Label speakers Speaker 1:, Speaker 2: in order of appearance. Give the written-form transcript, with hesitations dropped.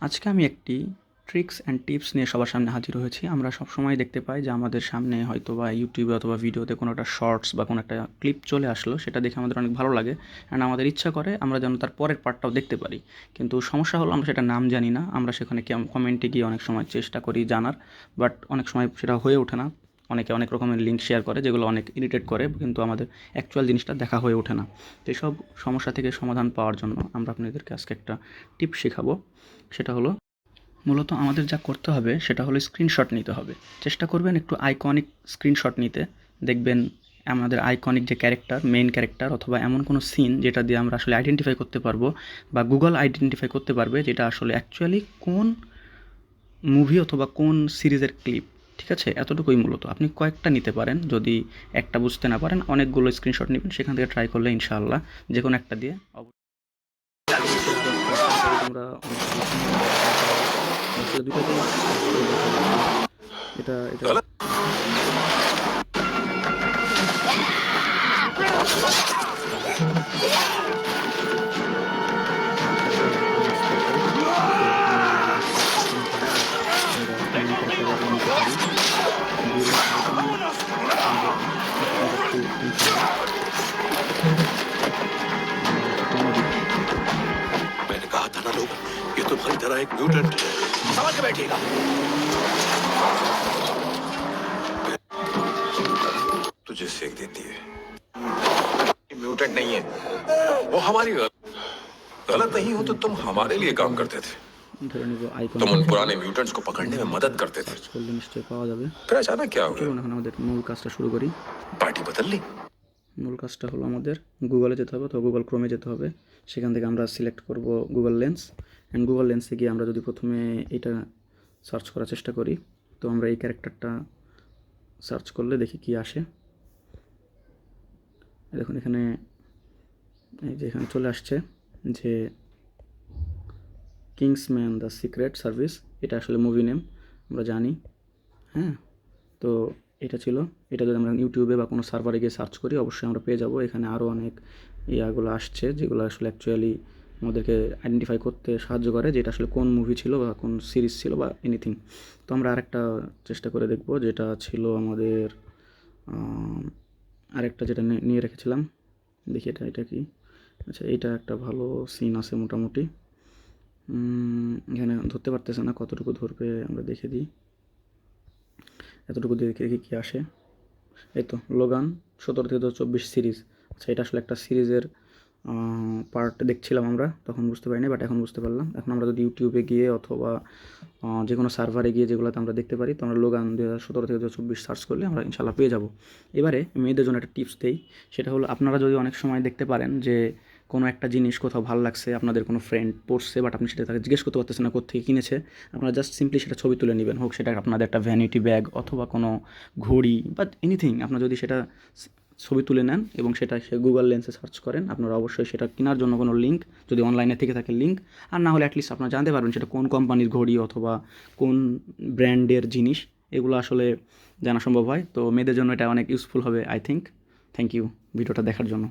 Speaker 1: আজকে আমি একটি ট্রিক্স অ্যান্ড টিপস নিয়ে সবার সামনে হাজির হয়েছি। আমরা সবসময় দেখতে পাই যে আমাদের সামনে হয়তো বা ইউটিউবে অথবা ভিডিওতে কোনো একটা শর্টস বা কোনো একটা ক্লিপ চলে আসলো, সেটা দেখে আমাদের অনেক ভালো লাগে অ্যান্ড আমাদের ইচ্ছা করে আমরা যেন তার পরের পার্টটাও দেখতে পারি। কিন্তু সমস্যা হলো আমরা সেটার নাম জানি না। আমরা সেখানে কমেন্টে গিয়ে অনেক সময় চেষ্টা করি জানার, বাট অনেক সময় সেটা হয়ে ওঠে না। অনেকে অনেক রকমের লিঙ্ক শেয়ার করে যেগুলো অনেক ইরিটেট করে, কিন্তু আমাদের অ্যাকচুয়াল জিনিসটা দেখা হয়ে ওঠে না। তো এসব সমস্যা থেকে সমাধান পাওয়ার জন্য আমরা আপনাদেরকে আজকে একটা টিপ শেখাবো। সেটা হলো, মূলত আমাদের যা করতে হবে সেটা হলো স্ক্রিনশট নিতে হবে। চেষ্টা করবেন একটু আইকনিক স্ক্রিনশট নিতে। দেখবেন আমাদের আইকনিক যে ক্যারেক্টার, মেইন ক্যারেক্টার অথবা এমন কোনো সিন যেটা দিয়ে আমরা আসলে আইডেন্টিফাই করতে পারবো বা গুগল আইডেন্টিফাই করতে পারবে যেটা আসলে অ্যাকচুয়ালি কোন মুভি অথবা কোন সিরিজের ক্লিপ। ঠিক আছে, এতটুকুই মূলত। আপনি কয়েকটা নিতে পারেন, যদি একটা বুঝতে না পারেন অনেকগুলো স্ক্রিনশট নেবেন, সেখান থেকে ট্রাই করলে ইনশাআল্লাহ যে কোনো একটা দিয়ে তোমরা আসলে দুটোতেই করে দেখাবো। এটা এটা মেইন ক্যারেক্টার আমরা নিতে পারি। দিয়ে আমাদের একটু কমেডি।
Speaker 2: मैंने कहा था ना लोग, ये तुम्हारी तरह एक म्यूटेंट है। समझ के बैठिएगा। तुझे सेक देती है। म्यूटेंट नहीं है, वो हमारी गलत नहीं हो तो तुम हमारे लिए काम करते थे।
Speaker 1: ধরে নিব আইকন।
Speaker 2: तुम उन पुराने म्यूटेंट्स को पकड़ने में मदद करते थे।
Speaker 1: সার্চ করলে নিশ্চয়ই পাওয়া যাবে।
Speaker 2: फिर अचानक क्या हो
Speaker 1: চলুন
Speaker 2: गया?
Speaker 1: এখন আমাদের মূল কাজটা শুরু করি।
Speaker 2: पार्टी बदल ली।
Speaker 1: মূল কাজটা হলো আমাদের গুগলে যেতে হবে অথবা গুগল ক্রোমে যেতে হবে। সেখান থেকে আমরা সিলেক্ট করব গুগল লেন্স। অ্যান্ড গুগল লেন্সে গিয়ে আমরা যদি প্রথমে এটা সার্চ করার চেষ্টা করি, তো আমরা এই ক্যারেক্টারটা সার্চ করলে দেখি কি আসে। দেখুন এখানে, এই যে এখানে চলে আসছে যে কিংসম্যান দ্য সিক্রেট সার্ভিস। এটা আসলে মুভি নেম, আমরা জানি। হ্যাঁ, তো এটা ছিল। এটা যদি আমরা ইউটিউবে বা কোনো সার্ভারে গিয়ে সার্চ করি অবশ্যই আমরা পেয়ে যাব। এখানে আরও অনেক ইয়াগুলো আসছে যেগুলো আসলে অ্যাকচুয়ালি আমাদেরকে আইডেন্টিফাই করতে সাহায্য করে যে এটা আসলে কোন মুভি ছিল বা কোন সিরিজ ছিল বা এনিথিং। তো আমরা আরেকটা চেষ্টা করে দেখব, যেটা ছিল আমাদের আরেকটা যেটা নিয়ে রেখেছিলাম। দেখি এটা এটা কি। আচ্ছা, এটা একটা ভালো সিন আছে মোটামুটি। এখানে ধরতে পারতেছে না, কতটুকু ধরবে আমরা দেখে দিই। এতটুকু দেখে দেখি কী আসে। এই তো লোগান 17 থেকে 2024 সিরিজ। আচ্ছা, এটা আসলে একটা সিরিজের পার্ট দেখছিলাম আমরা, তখন বুঝতে পারিনি, বাট এখন বুঝতে পারলাম। এখন আমরা যদি ইউটিউবে গিয়ে অথবা যে কোনো সার্ভারে গিয়ে যেগুলোতে আমরা দেখতে পারি, তো আমরা লোগান 2017 থেকে 2024 সার্চ করলে আমরা ইনশাল্লাহ পেয়ে যাব। এবারে মেয়েদের জন্য একটা টিপস দেই। সেটা হলো, আপনারা যদি অনেক সময় দেখতে পারেন যে কোনো একটা জিনিস কোথাও ভালো লাগছে, আপনাদের কোনো ফ্রেন্ড পড়ছে, বাট আপনি সেটা তাকে জিজ্ঞেস করতে পারতেছেন না কোত্থেকে কিনেছে। আপনারা জাস্ট সিম্পলি সেটা ছবি তুলে নেবেন, হোক সেটা আপনাদের একটা ভ্যানিটি ব্যাগ অথবা কোনো ঘড়ি বা এনিথিং। আপনারা যদি সেটা ছবি তুলে নেন এবং সেটা সে গুগল লেন্সে সার্চ করেন, আপনারা অবশ্যই সেটা কেনার জন্য কোনো লিঙ্ক, যদি অনলাইনে থেকে থাকে লিঙ্ক, আর না হলে অ্যাটলিস্ট আপনারা জানতে পারবেন সেটা কোন কোম্পানির ঘড়ি অথবা কোন ব্র্যান্ডের জিনিস। এগুলো আসলে জানা সম্ভব হয়। তো মেয়েদের জন্য এটা অনেক ইউজফুল হবে আই থিঙ্ক। থ্যাংক ইউ ভিডিওটা দেখার জন্য।